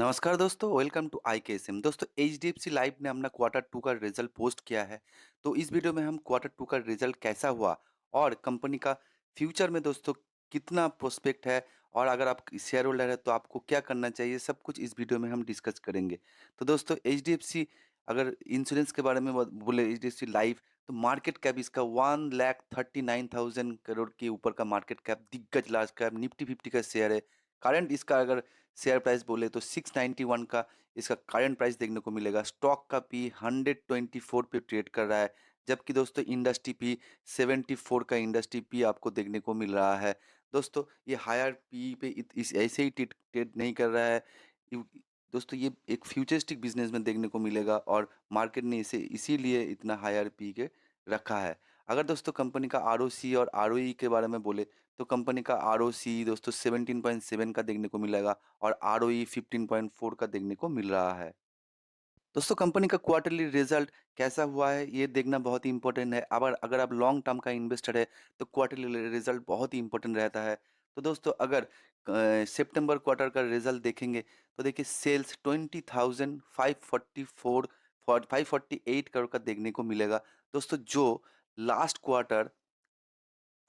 नमस्कार दोस्तों, welcome to IKSM। दोस्तों, HDFC लाइफ ने अपना क्वार्टर टू का रिजल्ट पोस्ट किया है। तो इस वीडियो में हम क्वार्टर टू का रिजल्ट कैसा हुआ और कंपनी का फ्यूचर में दोस्तों कितना प्रोस्पेक्ट है और अगर आप शेयर होल्डर है तो आपको क्या करना चाहिए, सब कुछ इस वीडियो में हम डिस्कस करेंगे। तो दोस्तों, HDFC अगर इंश्योरेंस के बारे में बोले, HDFC लाइफ, तो मार्केट कैप इसका 1,39,000 करोड़ के ऊपर का मार्केट कैप, दिग्गज लार्ज कैप, निफ्टी 50 का शेयर है। करंट इसका अगर शेयर प्राइस बोले तो 691 का इसका करंट प्राइस देखने को मिलेगा। स्टॉक का पी 124 पे ट्रेड कर रहा है, जबकि दोस्तों इंडस्ट्री पी 74 का इंडस्ट्री पी आपको देखने को मिल रहा है। दोस्तों, ये हायर पी पे इस ऐसे ही ट्रेड ट्रेड नहीं कर रहा है। यू- दोस्तों, ये एक फ्यूचरिस्टिक बिजनेस में देखने को मिलेगा और मार्केट ने इसे इसीलिए इतना हायर पी के रखा है। अगर दोस्तों कंपनी का आरओसी और आरओई के बारे में बोले तो कंपनी का आरओसी दोस्तों 17.7 का देखने को मिलेगा और आरओई 15.4 का देखने को मिल रहा है। दोस्तों, कंपनी का क्वार्टरली रिजल्ट कैसा हुआ है ये देखना बहुत ही इंपॉर्टेंट है। अगर अगर आप लॉन्ग टर्म का इन्वेस्टर है तो क्वार्टरली रिजल्ट बहुत ही इंपॉर्टेंट रहता है। तो दोस्तों, अगर सितंबर क्वार्टर का रिजल्ट देखेंगे तो देखिए सेल्स 20,544 548 करोड़ का देखने को मिलेगा। दोस्तों, जो लास्ट क्वार्टर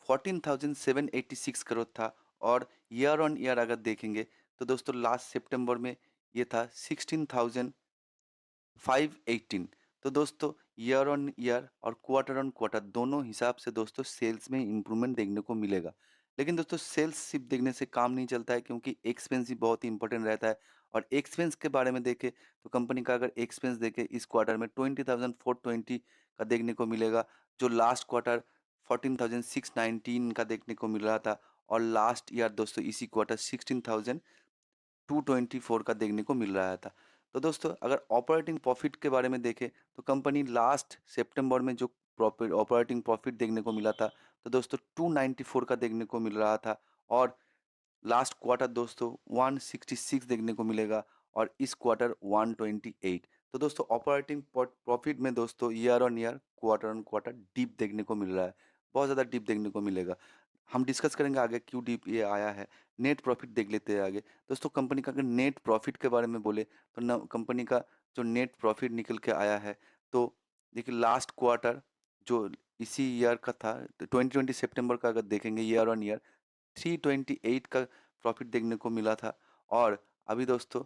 14,786 करोड़ था और ईयर ऑन ईयर अगर देखेंगे तो दोस्तों लास्ट सितंबर में ये था 16,518। तो दोस्तों, ईयर ऑन ईयर और क्वार्टर ऑन क्वार्टर दोनों हिसाब से दोस्तों सेल्स में इम्प्रूवमेंट देखने को मिलेगा। लेकिन दोस्तों, सेल्स सिर्फ देखने से काम नहीं चलता है, क्योंकि एक्सपेंस भी बहुत ही इंपॉर्टेंट रहता है। और एक्सपेंस के बारे में देखें तो कंपनी का अगर एक्सपेंस देखें इस क्वार्टर में 20,420 का देखने को मिलेगा, जो लास्ट क्वार्टर 14,619 का देखने को मिल रहा था। और लास्ट ईयर दोस्तों इसी क्वार्टर 16,224 का देखने को मिल रहा था। तो दोस्तों, अगर ऑपरेटिंग प्रॉफिट के बारे में देखें तो कंपनी लास्ट सितंबर में जो प्रॉफिट ऑपरेटिंग प्रॉफिट देखने को मिला था तो दोस्तों 294 का देखने को मिल रहा था। और लास्ट क्वार्टर दोस्तों 166 देखने को मिलेगा और इस क्वार्टर 128। तो दोस्तों, ऑपरेटिंग प्रॉफिट में दोस्तों year on year quarter on quarter deep देखने को मिल रहा है, बहुत ज़्यादा डीप देखने को मिलेगा। हम डिस्कस करेंगे आगे क्यों डीप ये आया है। नेट प्रॉफिट देख लेते हैं आगे। दोस्तों, कंपनी का अगर नेट प्रॉफिट के बारे में बोले तो न कंपनी का जो नेट प्रॉफिट निकल के आया है, तो देखिए लास्ट क्वार्टर जो इसी ईयर का था 2020 सितंबर का अगर देखेंगे ईयर ऑन ईयर 328 का प्रॉफिट देखने को मिला था। और अभी दोस्तों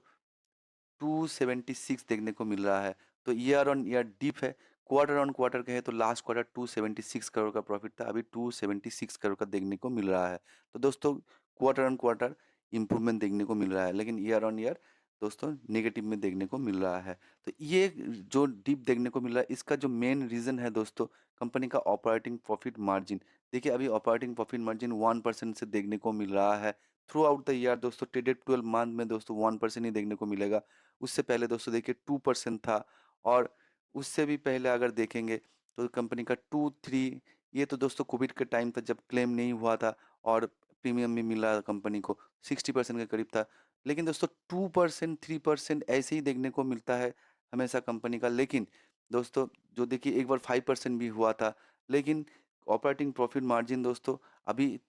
276 देखने को मिल रहा है। तो ईयर ऑन ईयर डिप है। क्वार्टर ऑन क्वार्टर कहे तो लास्ट क्वार्टर 276 करोड़ का प्रॉफिट था, अभी 276 करोड़ का देखने को मिल रहा है। तो दोस्तों, क्वार्टर ऑन क्वार्टर इंप्रूवमेंट देखने को मिल रहा है, लेकिन ईयर ऑन ईयर दोस्तों नेगेटिव में देखने को मिल रहा है। तो ये जो डिप देखने को मिल रहा है इसका जो मेन रीज़न है दोस्तों कंपनी का ऑपरेटिंग प्रॉफिट मार्जिन। देखिए अभी ऑपरेटिंग प्रॉफिट मार्जिन 1% से देखने को मिल रहा है। थ्रू आउट द ईयर दोस्तों ट्रेडेड 12 मंथ में दोस्तों 1% ही देखने को मिलेगा। उससे पहले दोस्तों देखिए 2% था। और उससे भी पहले अगर देखेंगे तो कंपनी का 2-3, ये तो दोस्तों कोविड के टाइम था जब क्लेम नहीं हुआ था और प्रीमियम भी मिला कंपनी को 60% के करीब था। लेकिन दोस्तों 2% 3% ऐसे ही देखने को मिलता है हमेशा कंपनी का। लेकिन दोस्तों जो देखिए एक बार 5% भी हुआ था। लेकिन ऑपरेटिंग प्रॉफिट मार्जिन दोस्तों अभी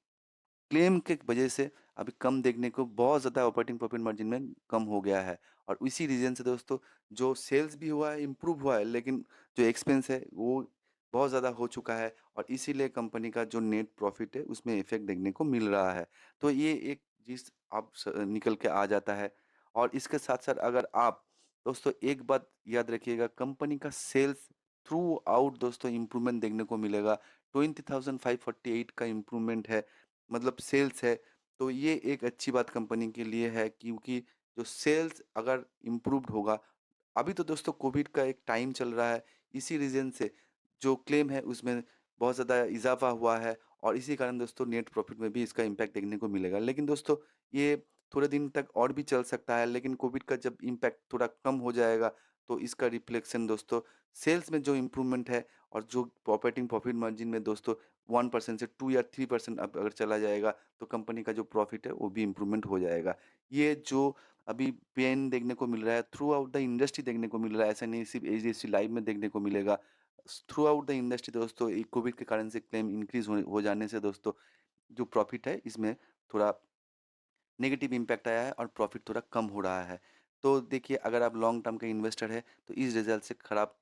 क्लेम के वजह से अभी कम देखने को, बहुत ज़्यादा ऑपरेटिंग प्रॉफिट मार्जिन में कम हो गया है। और इसी रीज़न से दोस्तों जो सेल्स भी हुआ है, इम्प्रूव हुआ है, लेकिन जो एक्सपेंस है वो बहुत ज़्यादा हो चुका है और इसीलिए कंपनी का जो नेट प्रॉफिट है उसमें इफ़ेक्ट देखने को मिल रहा है। तो ये एक चीज़ अब निकल के आ जाता है। और इसके साथ-साथ अगर आप दोस्तों एक बात याद रखिएगा, कंपनी का सेल्स थ्रू आउट दोस्तों इम्प्रूवमेंट देखने को मिलेगा। 20,548 का इम्प्रूवमेंट है, मतलब सेल्स है। तो ये एक अच्छी बात कंपनी के लिए है, क्योंकि जो सेल्स अगर इम्प्रूव्ड होगा, अभी तो दोस्तों कोविड का एक टाइम चल रहा है, इसी रीज़न से जो क्लेम है उसमें बहुत ज़्यादा इज़ाफ़ा हुआ है और इसी कारण दोस्तों नेट प्रॉफ़िट में भी इसका इम्पैक्ट देखने को मिलेगा। लेकिन दोस्तों ये थोड़े दिन तक और भी चल सकता है, लेकिन कोविड का जब इम्पैक्ट थोड़ा कम हो जाएगा तो इसका रिफ्लेक्शन दोस्तों सेल्स में जो इम्प्रूवमेंट है और जो ऑपरेटिंग प्रॉफ़िट मार्जिन में दोस्तों 1% से 2 या 3% अब अगर चला जाएगा तो कंपनी का जो प्रॉफ़िट है वो भी इम्प्रूवमेंट हो जाएगा। ये जो अभी पेन देखने को मिल रहा है, थ्रू आउट द इंडस्ट्री देखने को मिल रहा है, ऐसा नहीं सिर्फ एचडीएफसी लाइफ में देखने को मिलेगा। थ्रू आउट द इंडस्ट्री दोस्तों ये कोविड के कारण से क्लेम इंक्रीज हो जाने से दोस्तों जो प्रॉफिट है इसमें थोड़ा नेगेटिव इम्पैक्ट आया है और प्रॉफिट थोड़ा कम हो रहा है। तो देखिए अगर आप लॉन्ग टर्म का इन्वेस्टर है तो इस रिज़ल्ट से खराब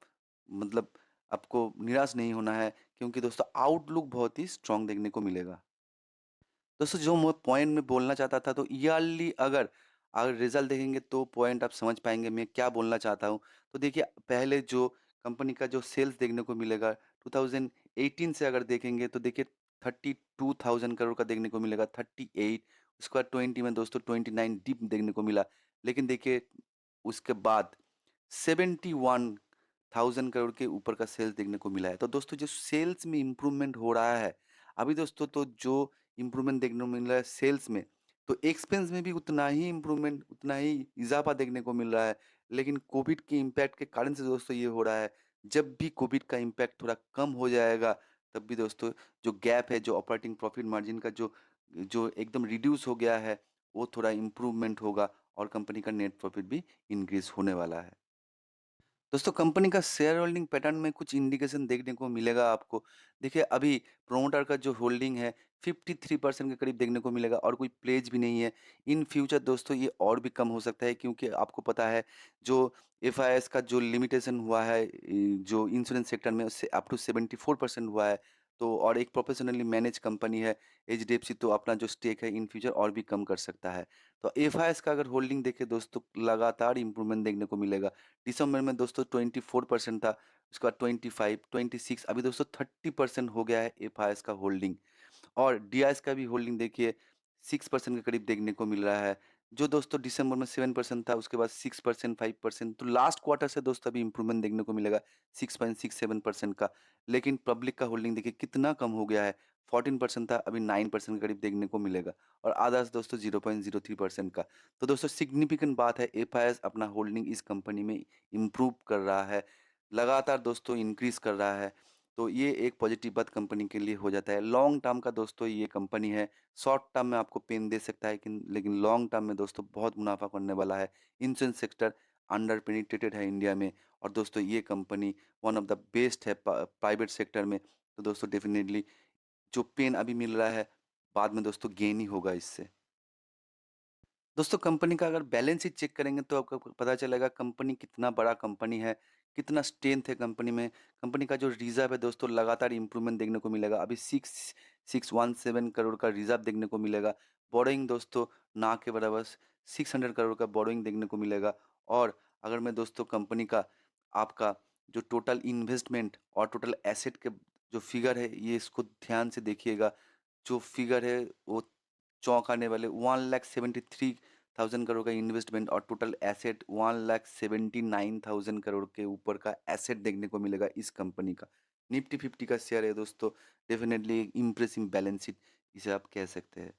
मतलब आपको निराश नहीं होना है, क्योंकि दोस्तों आउटलुक बहुत ही स्ट्रॉन्ग देखने को मिलेगा। दोस्तों जो मैं पॉइंट में बोलना चाहता था, तो ईयरली अगर अगर रिजल्ट देखेंगे तो पॉइंट आप समझ पाएँगे मैं क्या बोलना चाहता हूँ। तो देखिए पहले जो कंपनी का जो सेल्स देखने को मिलेगा 2018 से अगर देखेंगे तो देखिए 32,000 करोड़ का देखने को मिलेगा, 38, उसके बाद 20 में दोस्तों 29 डिप देखने को मिला। लेकिन देखिए उसके बाद 71,000 करोड़ के ऊपर का सेल्स देखने को मिला है। तो दोस्तों जो सेल्स में इम्प्रूवमेंट हो रहा है, अभी दोस्तों तो जो इम्प्रूवमेंट देखने को मिल रहा है सेल्स में, तो एक्सपेंस में भी उतना ही इम्प्रूवमेंट, उतना ही इज़ाफ़ा देखने को मिल रहा है। लेकिन कोविड के इम्पैक्ट के कारण से दोस्तों ये हो रहा है। जब भी कोविड का इम्पैक्ट थोड़ा कम हो जाएगा, तब भी दोस्तों जो गैप है, जो ऑपरेटिंग प्रॉफिट मार्जिन का जो जो एकदम रिड्यूस हो गया है, वो थोड़ा इम्प्रूवमेंट होगा और कंपनी का नेट प्रॉफिट भी इंक्रीज़ होने वाला है। दोस्तों कंपनी का शेयर होल्डिंग पैटर्न में कुछ इंडिकेशन देखने को मिलेगा आपको। देखिए अभी प्रोमोटर का जो होल्डिंग है 53% के करीब देखने को मिलेगा और कोई प्लेज भी नहीं है। इन फ्यूचर दोस्तों ये और भी कम हो सकता है, क्योंकि आपको पता है जो एफआईएस का जो लिमिटेशन हुआ है जो इंश्योरेंस सेक्टर में उससे अप टू 74% हुआ है। तो और एक प्रोफेशनली मैनेज कंपनी है एचडीएफसी, तो अपना जो स्टेक है इन फ्यूचर और भी कम कर सकता है। तो एफआईएस का अगर होल्डिंग देखें दोस्तों, लगातार इंप्रूवमेंट देखने को मिलेगा। दिसंबर में दोस्तों 24% था, उसके बाद 25, 26, अभी दोस्तों 30% हो गया है एफआईएस का होल्डिंग। और डीआईएस का भी होल्डिंग देखिए 6% के करीब देखने को मिल रहा है। जो दोस्तों दिसंबर में 7% था, उसके बाद 6%, 5%, तो लास्ट क्वार्टर से दोस्तों अभी इम्प्रूवमेंट देखने को मिलेगा 6.67% का। लेकिन पब्लिक का होल्डिंग देखिए कितना कम हो गया है, 14% था, अभी 9% के करीब देखने को मिलेगा और अदर्स दोस्तों 0.03% का। तो दोस्तों सिग्निफिकेंट बात है, एफआईएस अपना होल्डिंग इस कंपनी में इम्प्रूव कर रहा है, लगातार दोस्तों इंक्रीज़ कर रहा है। तो ये एक पॉजिटिव बात कंपनी के लिए हो जाता है। लॉन्ग टर्म का दोस्तों ये कंपनी है, शॉर्ट टर्म में आपको पेन दे सकता है, लेकिन लॉन्ग टर्म में दोस्तों बहुत मुनाफ़ा करने वाला है। इंश्योरेंस सेक्टर अंडर पेनिट्रेटेड है इंडिया में और दोस्तों ये company one of the best है प्राइवेट सेक्टर में। तो दोस्तों डेफ़िनेटली जो पेन अभी मिल रहा है, बाद में दोस्तों गेन ही होगा इससे। दोस्तों कंपनी का अगर बैलेंस शीट चेक करेंगे तो आपको पता चलेगा कंपनी कितना बड़ा कंपनी है, कितना स्ट्रेंथ है कंपनी में। कंपनी का जो रिज़र्व है दोस्तों लगातार इम्प्रूवमेंट देखने को मिलेगा। अभी 6,617 करोड़ का रिज़र्व देखने को मिलेगा। बोरोइंग दोस्तों ना के बराबर 600 करोड़ का बोरोइंग देखने को मिलेगा। और अगर मैं दोस्तों कंपनी का आपका जो टोटल इन्वेस्टमेंट और टोटल एसेट के जो फिगर है, ये इसको ध्यान से देखिएगा। जो फिगर है वो चौंकाने वाले 1,73,000 करोड़ का इन्वेस्टमेंट और टोटल एसेट 1,79,000 करोड़ के ऊपर का एसेट देखने को मिलेगा इस कंपनी का। निफ्टी 50 का शेयर है दोस्तों, डेफिनेटली इम्प्रेसिव बैलेंस शीट इसे आप कह सकते हैं।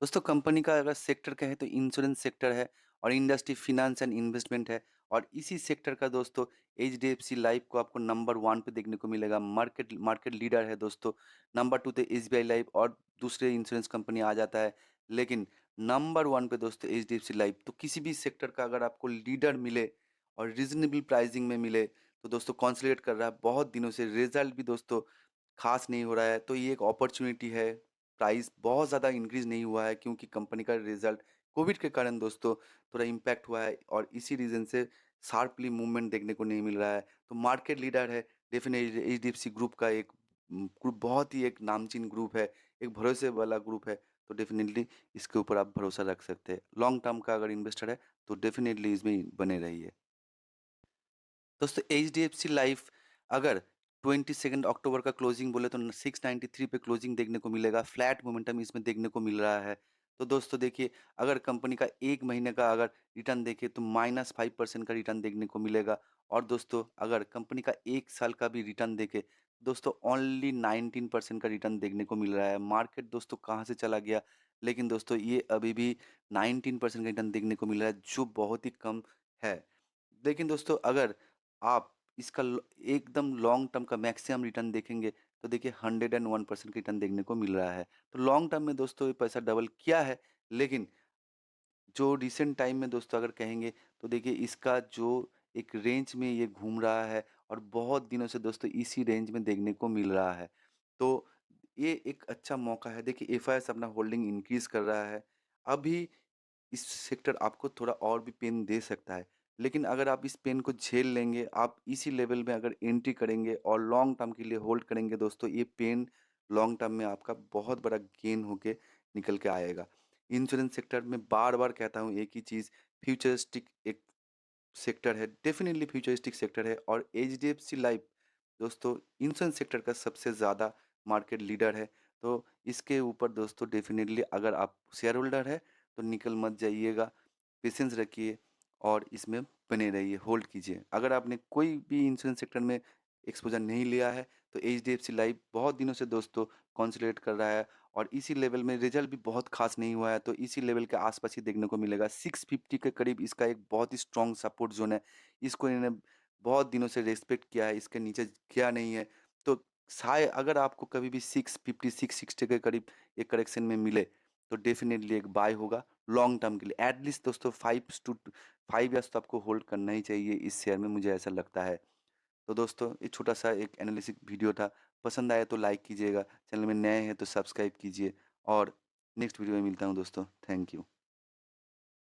दोस्तों कंपनी का अगर सेक्टर कहें तो इंश्योरेंस सेक्टर है और इंडस्ट्री फिनांस एंड इन्वेस्टमेंट है और इसी सेक्टर का दोस्तों एचडीएफसी लाइफ को आपको नंबर वन पे देखने को मिलेगा। मार्केट मार्केट लीडर है दोस्तों। नंबर टू पे एसबीआई लाइफ और दूसरे इंश्योरेंस कंपनी आ जाता है, लेकिन नंबर वन पे दोस्तों एचडीएफसी लाइफ। तो किसी भी सेक्टर का अगर आपको लीडर मिले और रीजनेबल प्राइसिंग में मिले, तो दोस्तों कॉन्सोलिडेट कर रहा है बहुत दिनों से, रिजल्ट भी दोस्तों खास नहीं हो रहा है, तो ये एक अपॉर्चुनिटी है। प्राइस बहुत ज़्यादा इंक्रीज़ नहीं हुआ है, क्योंकि कंपनी का रिज़ल्ट कोविड के कारण दोस्तों थोड़ा इम्पैक्ट हुआ है और इसी रीज़न से शार्पली मूवमेंट देखने को नहीं मिल रहा है। तो मार्केट लीडर है डेफ़िनेटली एचडीएफसी ग्रुप का एक ग्रुप, बहुत ही एक नामचीन ग्रुप है, एक भरोसे वाला ग्रुप है। तो डेफ़िनेटली इसके ऊपर आप भरोसा रख सकते हैं। लॉन्ग टर्म का अगर इन्वेस्टर है तो डेफ़िनेटली इसमें बने रहिए। दोस्तों एचडीएफसी लाइफ अगर 22 अक्टूबर का क्लोजिंग बोले तो 693 पे क्लोजिंग देखने को मिलेगा। फ्लैट मोमेंटम इसमें देखने को मिल रहा है। तो दोस्तों देखिए अगर कंपनी का एक महीने का अगर रिटर्न देखें तो -5% का रिटर्न देखने को मिलेगा। और दोस्तों अगर कंपनी का एक साल का भी रिटर्न देखें, दोस्तों ओनली 19% का रिटर्न देखने को मिल रहा है। मार्केट दोस्तों कहाँ से चला गया, लेकिन दोस्तों ये अभी भी 19% का रिटर्न देखने को मिल रहा है, जो बहुत ही कम है। लेकिन दोस्तों अगर आप इसका एकदम लॉन्ग टर्म का मैक्सिमम रिटर्न देखेंगे, तो देखिए 101% रिटर्न देखने को मिल रहा है। तो लॉन्ग टर्म में दोस्तों ये पैसा डबल किया है, लेकिन जो रिसेंट टाइम में दोस्तों अगर कहेंगे तो देखिए इसका जो एक रेंज में ये घूम रहा है और बहुत दिनों से दोस्तों इसी रेंज में देखने को मिल रहा है। तो ये एक अच्छा मौका है। देखिए एफआईएस अपना होल्डिंग इंक्रीज कर रहा है। अभी इस सेक्टर आपको थोड़ा और भी पेन दे सकता है। लेकिन अगर आप इस पेन को झेल लेंगे, आप इसी लेवल में अगर एंट्री करेंगे और लॉन्ग टर्म के लिए होल्ड करेंगे दोस्तों, ये पेन लॉन्ग टर्म में आपका बहुत बड़ा गेन होके निकल के आएगा। इंश्योरेंस सेक्टर में बार-बार कहता हूँ एक ही चीज़, फ्यूचरिस्टिक एक सेक्टर है, डेफ़िनिटली फ्यूचरिस्टिक सेक्टर है और एचडीएफसी लाइफ दोस्तों इंश्योरेंस सेक्टर का सबसे ज़्यादा मार्केट लीडर है। तो इसके ऊपर दोस्तों डेफ़िनिटली अगर आप शेयर होल्डर हैं, तो निकल मत जाइएगा, पेशेंस रखिए और इसमें बने रहिए, होल्ड कीजिए। अगर आपने कोई भी इंश्योरेंस सेक्टर में एक्सपोज़र नहीं लिया है, तो एचडीएफसी लाइफ बहुत दिनों से दोस्तों कंसोलिडेट कर रहा है और इसी लेवल में रिज़ल्ट भी बहुत ख़ास नहीं हुआ है, तो इसी लेवल के आस-पास ही देखने को मिलेगा। 650 के करीब इसका एक बहुत ही स्ट्रॉन्ग सपोर्ट ज़ोन है। इसको इन्होंने बहुत दिनों से रिस्पेक्ट किया है, इसके नीचे गया नहीं है। तो अगर आपको कभी भी 650, 660 के करीब एक करेक्शन में मिले, तो डेफ़िनिटली एक बाय होगा लॉन्ग टर्म के लिए। एट लीस्ट दोस्तों 5 ईयर्स तो आपको होल्ड करना ही चाहिए इस शेयर में, मुझे ऐसा लगता है। तो दोस्तों ये छोटा-सा एक एनालिसिस वीडियो था। पसंद आया तो लाइक कीजिएगा, चैनल में नए हैं तो सब्सक्राइब कीजिए और नेक्स्ट वीडियो में मिलता हूँ दोस्तों। Thank you.